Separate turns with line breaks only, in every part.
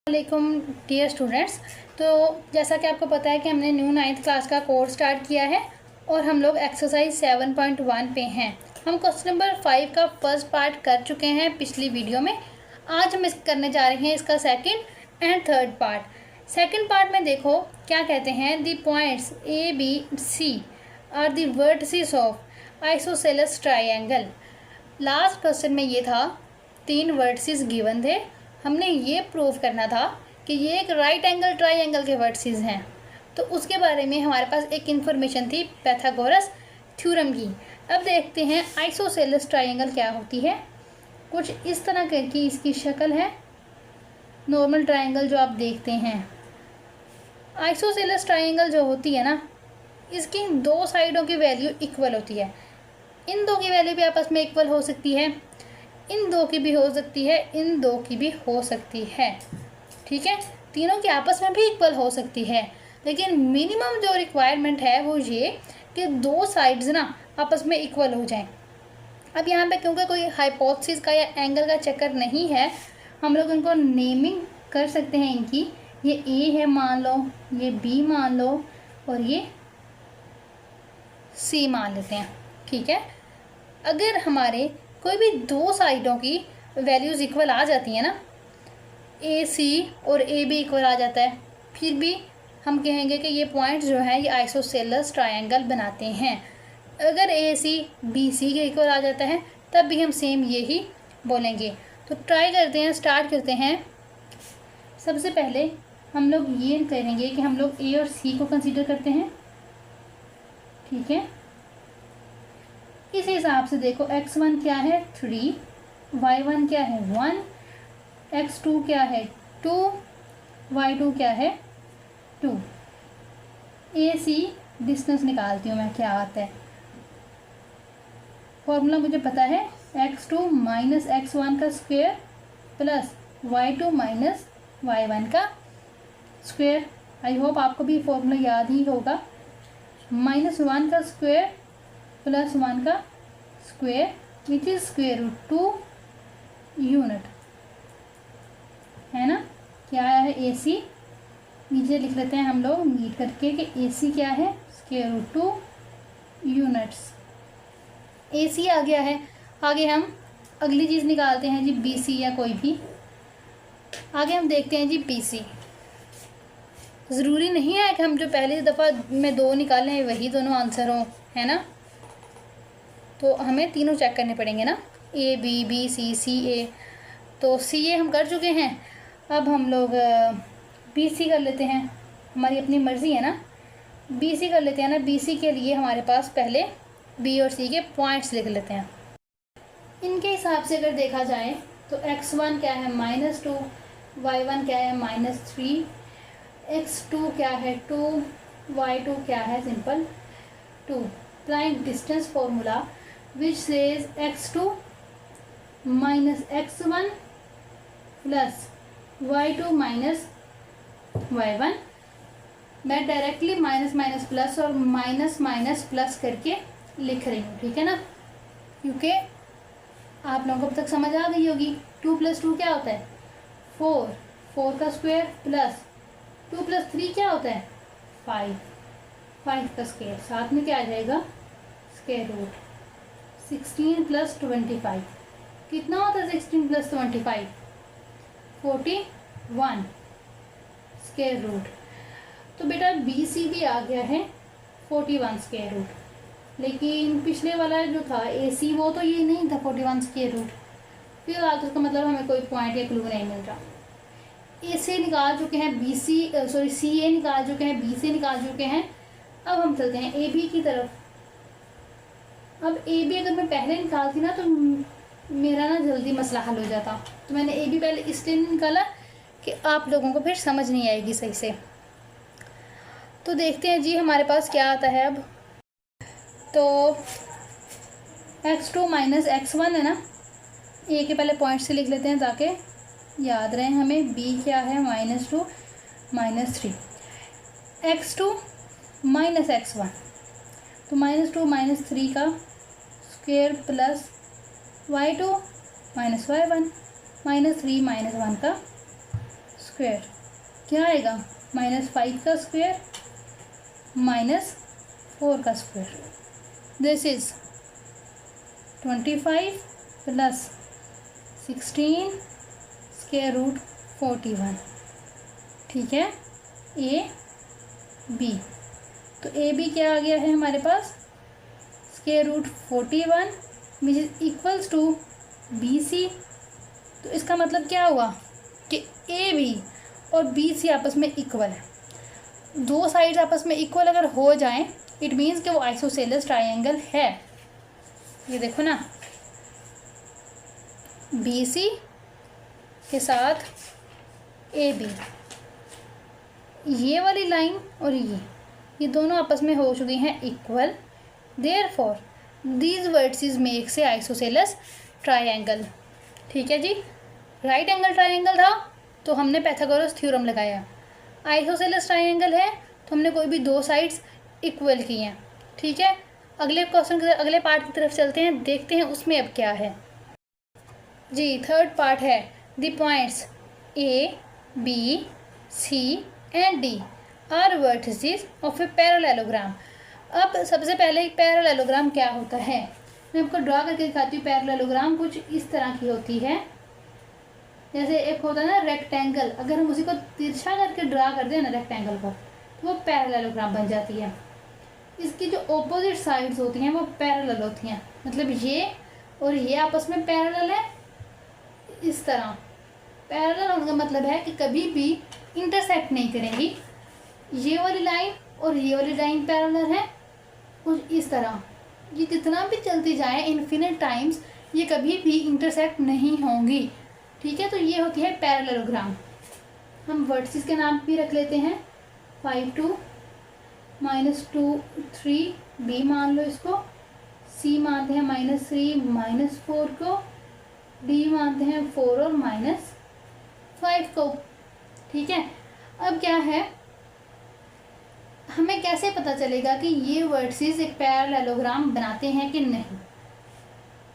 वालेकुम dear students. तो जैसा कि आपको पता है कि हमने न्यू 9th क्लास का कोर्स स्टार्ट किया है और हम लोग एक्सरसाइज 7.1 पे हैं। हम क्वेश्चन नंबर 5 का फर्स्ट पार्ट कर चुके हैं पिछली वीडियो में। आज हम करने जा रहे हैं इसका second and third part. Second part में देखो क्या कहते हैं, the points A B C are the vertices of isosceles triangle. Last question में ये था, 3 वर्टिसेस गिवन थे, हमने ये प्रूव करना था कि ये एक राइट एंगल ट्राइंगल के वर्टिसेस हैं। तो उसके बारे में हमारे पास एक इन्फॉर्मेशन थी पाइथागोरस थ्योरम की। अब देखते हैं आइसोसेलेस ट्राइंगल क्या होती है। कुछ इस तरह की इसकी शक्ल है, नॉर्मल ट्राइंगल जो आप देखते हैं। आइसोसेलेस ट्राइंगल जो होती है ना, इसकी 2 साइडों की वैल्यू इक्वल होती है। इन 2 की वैल्यू भी आपस में इक्वल हो सकती है, इन 2 की भी हो सकती है, इन 2 की भी हो सकती है। ठीक है, तीनों की आपस में भी इक्वल हो सकती है, लेकिन मिनिमम जो रिक्वायरमेंट है वो ये कि 2 साइड्स ना आपस में इक्वल हो जाएं। अब यहाँ पे क्योंकि कोई हाइपोथेसिस का या एंगल का चक्कर नहीं है, हम लोग इनको नेमिंग कर सकते हैं इनकी। ये ए है मान लो, ये बी मान लो और ये सी मान लेते हैं। ठीक है, अगर हमारे कोई भी 2 साइडों की वैल्यूज़ इक्वल आ जाती हैं ना, ए सी और ए बी इक्वल आ जाता है, फिर भी हम कहेंगे कि ये पॉइंट जो है ये आइसोसेलेस ट्रायंगल बनाते हैं। अगर ए सी बी सी के इक्वल आ जाता है तब भी हम सेम यही बोलेंगे। तो ट्राई करते हैं, स्टार्ट करते हैं। सबसे पहले हम लोग ये करेंगे कि हम लोग ए और सी को कंसीडर करते हैं। ठीक है, इस हिसाब से देखो x1 क्या है 3, y1 क्या है 1, x2 क्या है 2, y2 क्या है 2। ए सी डिस्टेंस निकालती हूँ मैं, क्या आता है फॉर्मूला मुझे पता है, x2 माइनस x1 का square plus y2 minus y1 का स्क्वायर। आई होप आपको भी फॉर्मूला याद ही होगा। -1 का स्क्वायर प्लस 1 का square which is square root 2 unit, है ना। क्या है ए सी, नीचे लिख लेते हैं हम लोग मीट करके कि ए सी क्या है, स्क्वायर रूट 2 यूनिट्स। ए सी आ गया है। आगे हम अगली चीज़ निकालते हैं जी, बी सी या कोई भी। आगे हम देखते हैं जी बी सी। ज़रूरी नहीं है कि हम जो पहली दफ़ा में 2 निकाले हैं वही दोनों आंसर हों, है ना। तो हमें तीनों चेक करने पड़ेंगे ना, ए बी, बी सी, सी ए। तो सी ए हम कर चुके हैं, अब हम लोग बी सी कर लेते हैं। हमारी अपनी मर्ज़ी है ना, बी सी कर लेते हैं ना। बी सी के लिए हमारे पास पहले बी और सी के पॉइंट्स लिख लेते हैं। इनके हिसाब से अगर देखा जाए तो x1 क्या है -2, y1 क्या है -3, x2 क्या है 2, y2 क्या है simple 2। Applying distance formula which says x2 minus x1 plus y2 minus y1। मैं डायरेक्टली माइनस माइनस प्लस और माइनस माइनस प्लस करके लिख रही हूँ, ठीक है ना, क्योंकि आप लोगों को अब तक समझ आ गई होगी। 2 + 2 क्या होता है 4, 4 का स्क्वायर प्लस 2 + 3 क्या होता है 5, 5 का स्क्वायर, साथ में क्या आ जाएगा स्क्वायर रूट। 16 + 25 कितना होता है 16 + 25 41 स्क्वायर रूट। तो बेटा बी सी भी आ गया है 41 स्क्वायर रूट, लेकिन पिछले वाला जो था ए सी वो तो ये नहीं था 41 स्क्वायर रूट। फिलहाल तो उसका मतलब हमें कोई पॉइंट या क्लू नहीं मिल रहा। ए से निकाल चुके हैं बी सी, सॉरी सी ए निकाल चुके हैं, बी से निकाल चुके हैं। अब हम चलते हैं ए बी की तरफ। अब ए बी अगर मैं पहले निकालती ना तो मेरा ना जल्दी मसला हल हो जाता। तो मैंने ए बी पहले इसलिए नहीं निकाला कि आप लोगों को फिर समझ नहीं आएगी सही से। तो देखते हैं जी हमारे पास क्या आता है। अब तो x2 माइनस x1 है ना, ए के पहले पॉइंट से लिख लेते हैं ताकि याद रहे हमें। बी क्या है -2 -3, x2 माइनस x1, तो -2 -3 का square plus y2 minus y1 -3 -1 का स्क्वायर क्या आएगा, -5 का स्क्वायर -4 का स्क्वायर। This is 25 + 16 √41। ठीक है, ए बी। तो ए बी क्या आ गया है हमारे पास, √41 which is equals to B C. तो इसका मतलब क्या हुआ कि ए बी और बी सी आपस में इक्वल है। दो साइड्स आपस में इक्वल अगर हो जाएं इट मीन्स कि वो आइसोसेलेस ट्राइंगल है। ये देखो ना, बी सी के साथ ए बी, ये वाली लाइन और ये दोनों आपस में हो चुकी हैं equal. Therefore these vertices make से आइसोसेलेस ट्राइंगल। ठीक है जी, राइट एंगल ट्राइंगल था तो हमने पाइथागोरस थ्योरम लगाया, आइसोसेलेस ट्राइंगल है तो हमने कोई भी दो साइड्स इक्वल की हैं। ठीक है, अगले क्वेश्चन की अगले पार्ट की तरफ चलते हैं, देखते हैं उसमें अब क्या है जी। थर्ड पार्ट है the points A B C and D are vertices of a parallelogram. अब सबसे पहले एक पैरेललोग्राम क्या होता है मैं आपको ड्रा करके दिखाती हूँ। पैरेललोग्राम कुछ इस तरह की होती है, जैसे एक होता है ना रेक्टेंगल, अगर हम उसी को तिरछा करके ड्रा कर दें ना रेक्टेंगल को तो वो पैरेललोग्राम बन जाती है। इसकी जो ऑपोजिट साइड्स होती हैं वो पैरेलल होती हैं, मतलब ये और ये आपस में पैरेलल है। इस तरह पैरेलल होने का मतलब है कि कभी भी इंटरसेक्ट नहीं करेंगी। ये वाली लाइन और ये वाली लाइन पैरेलल है कुछ इस तरह, ये जितना भी चलती जाए इन्फिनिट टाइम्स ये कभी भी इंटरसेक्ट नहीं होंगी। ठीक है, तो ये होती है पैरेललोग्राम। हम वर्टिसेस के नाम भी रख लेते हैं, 5 2 -2 3 बी मान लो इसको, सी मानते हैं -3 -4 को, डी मानते हैं 4 और -5 को। ठीक है, अब क्या है, हमें कैसे पता चलेगा कि ये वर्टिसेस एक पैरेललोग्राम बनाते हैं कि नहीं।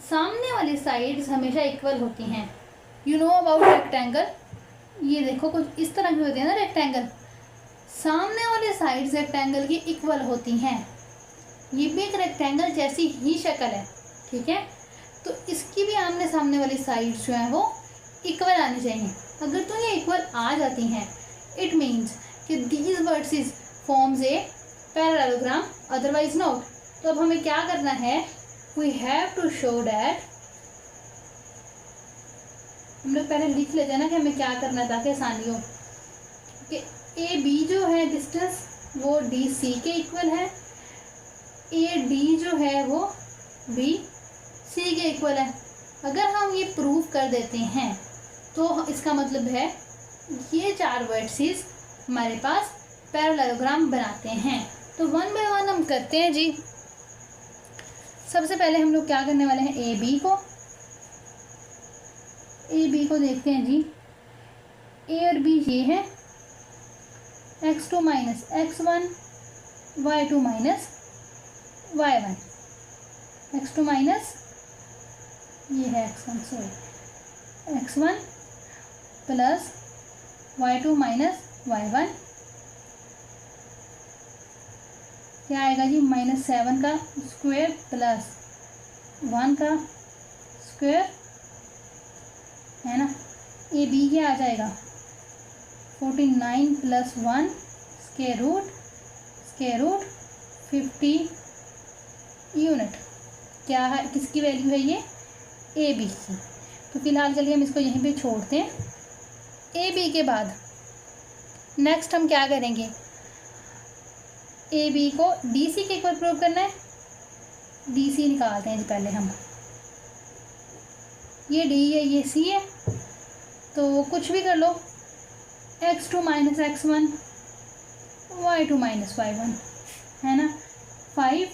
सामने वाली साइड्स हमेशा इक्वल होती हैं। यू नो अबाउट रेक्टेंगल, ये देखो कुछ इस तरह की होती है ना रेक्टेंगल, सामने वाली साइड्स रेक्टेंगल की इक्वल होती हैं। ये भी एक रेक्टेंगल जैसी ही शक्ल है। ठीक है, तो इसकी भी आमने सामने वाली साइड्स जो हैं वो इक्वल आनी चाहिए। अगर तो ये इक्वल आ जाती हैं इट मीन्स कि these vertices forms a parallelogram, otherwise not. तो अब हमें क्या करना है, we have to show that, हम लोग पहले लिख लेते हैं ना कि हमें क्या करना है ताकि आसानी हो, कि ए बी जो है डिस्टेंस वो डी सी के इक्वल है, ए डी जो है वो बी सी के इक्वल है। अगर हम ये प्रूव कर देते हैं तो इसका मतलब है ये चार वर्टिसेस हमारे पास पैरेललोग्राम बनाते हैं। तो वन बाय वन हम करते हैं जी। सबसे पहले हम लोग क्या करने वाले हैं, ए बी को देखते हैं जी। ए और बी ये है, x2 - x1 y2 - y1, x2 minus ये है x1 sorry x1 plus y2 - y1 क्या आएगा जी, -7 का स्क्वायर प्लस 1 का स्क्वायर है ना। ए बी क्या आ जाएगा, 49 + 1 स्क्वायर रूट 50 यूनिट। क्या है, किसकी वैल्यू है ये, ए बी की। तो फिलहाल चलिए हम इसको यहीं पे छोड़ते हैं। ए बी के बाद नेक्स्ट हम क्या करेंगे, ए बी को डी सी के इक्वल प्रूव करना है। डी सी निकालते हैं जी पहले हम, ये डी है ये सी है, तो कुछ भी कर लो, x2 - x1 y2 - y1 है ना। 5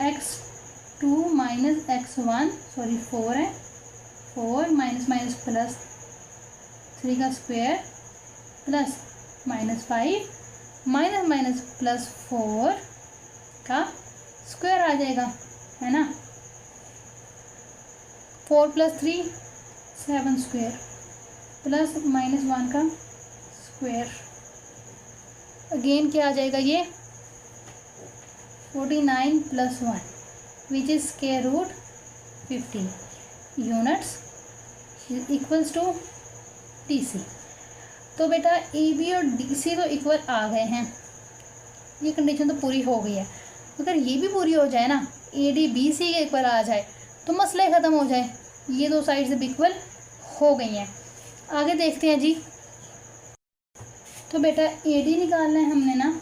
x2 - x1 सॉरी 4 है, 4 माइनस प्लस 3 का स्क्वायर प्लस -5 माइनस प्लस 4 का स्क्वायर आ जाएगा है ना। 4 + 3 7 स्क्वायर प्लस -1 का स्क्वायर। अगेन क्या आ जाएगा ये 49 + 1 which is square root 50 units equals to DC। तो बेटा AB और DC तो इक्वल आ गए हैं, ये कंडीशन तो पूरी हो गई है। अगर ये भी पूरी हो जाए ना, AD BC के इक्वल आ जाए तो मसला ख़त्म हो जाए, ये दो साइड से इक्वल हो गई हैं। आगे देखते हैं जी। तो बेटा AD निकालना है हमने ना,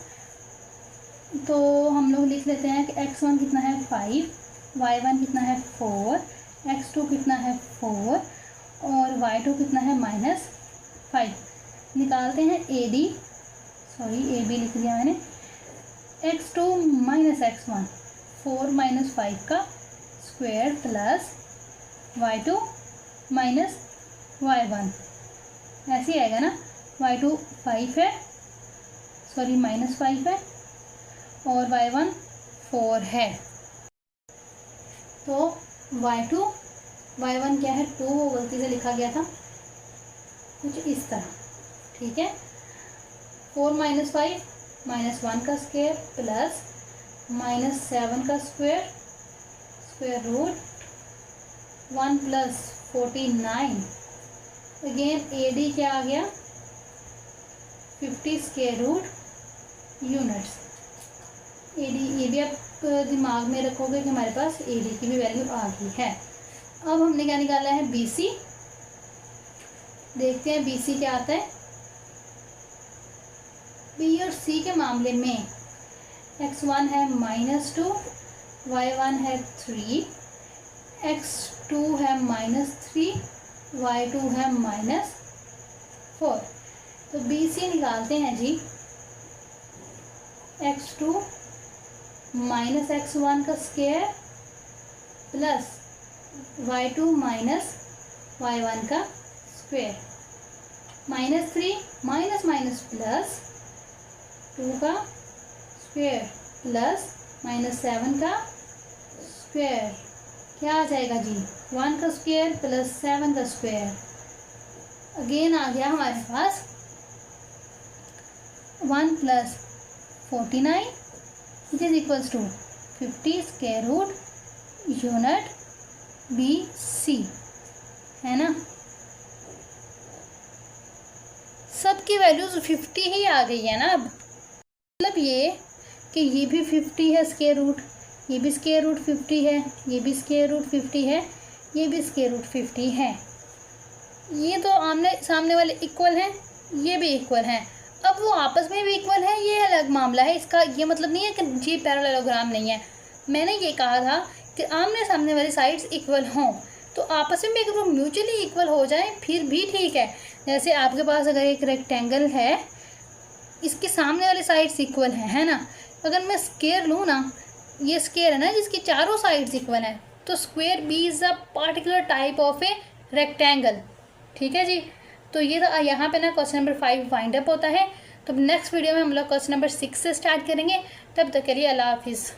तो हम लोग लिख लेते हैं कि x1 कितना है 5, y1 कितना है 4, x2 कितना है 4 और y2 कितना है -5। निकालते हैं AB लिख दिया मैंने। x2 - x1 4 - 5 का स्क्वायर प्लस y2 - y1 ऐसे ही आएगा ना। y2 5 है, -5 है और y1 4 है। तो y1 क्या है 2, वो गलती से लिखा गया था कुछ इस तरह, ठीक है। 4 - 5 -1 का स्क्वायर प्लस -7 का स्क्वायर रूट 1 + 49। अगेन AD क्या आ गया 50 स्क्वायर रूट यूनिट्स। ये भी आप दिमाग में रखोगे कि हमारे पास AD की भी वैल्यू आ गई है। अब हमने क्या निकाला है BC। देखते हैं BC क्या आता है। B और C के मामले में x1 है -2, y1 है 3, x2 है -3, y2 है -4। तो BC निकालते हैं जी। x2 - x1 का स्क्वायर प्लस y2 - y1 का स्क्वायर, -3 प्लस 2 का स्क्वायर प्लस -7 का स्क्वायर, क्या आ जाएगा जी 1 का स्क्वायर प्लस 7 का स्क्वायर। अगेन आ गया हमारे पास 1 + 49 which is equals to 50 square root unit BC, है ना। सबकी वैल्यूज 50 ही आ गई है ना। अब मतलब ये कि ये भी 50 है स्क्वायर रूट, ये भी स्क्वायर रूट 50 है, ये भी स्क्वायर रूट 50 है, ये भी स्क्वायर रूट 50 है। ये तो आमने सामने वाले इक्वल हैं, ये भी इक्वल हैं। अब वो आपस में भी इक्वल है, ये अलग मामला है। इसका ये मतलब नहीं है कि ये पैरेललोग्राम नहीं है। मैंने ये कहा था कि आमने सामने वाली साइड्स इक्वल हों, तो आपस में भी अगर वो म्यूचुअली इक्वल हो जाए फिर भी ठीक है। जैसे आपके पास अगर एक रेक्टेंगल है, इसके सामने वाली साइड्स इक्वल है ना। अगर मैं स्क्वायर लूँ ना, ये स्क्वायर है ना जिसकी चारों साइड्स इक्वल हैं, तो square B is a particular type of a rectangle, ठीक है जी। तो ये तो यहाँ पे ना क्वेश्चन नंबर 5 वाइंड अप होता है। तो नेक्स्ट वीडियो में हम लोग क्वेश्चन नंबर 6 से स्टार्ट करेंगे। तब तक के लिए अल्लाह हाफिज़।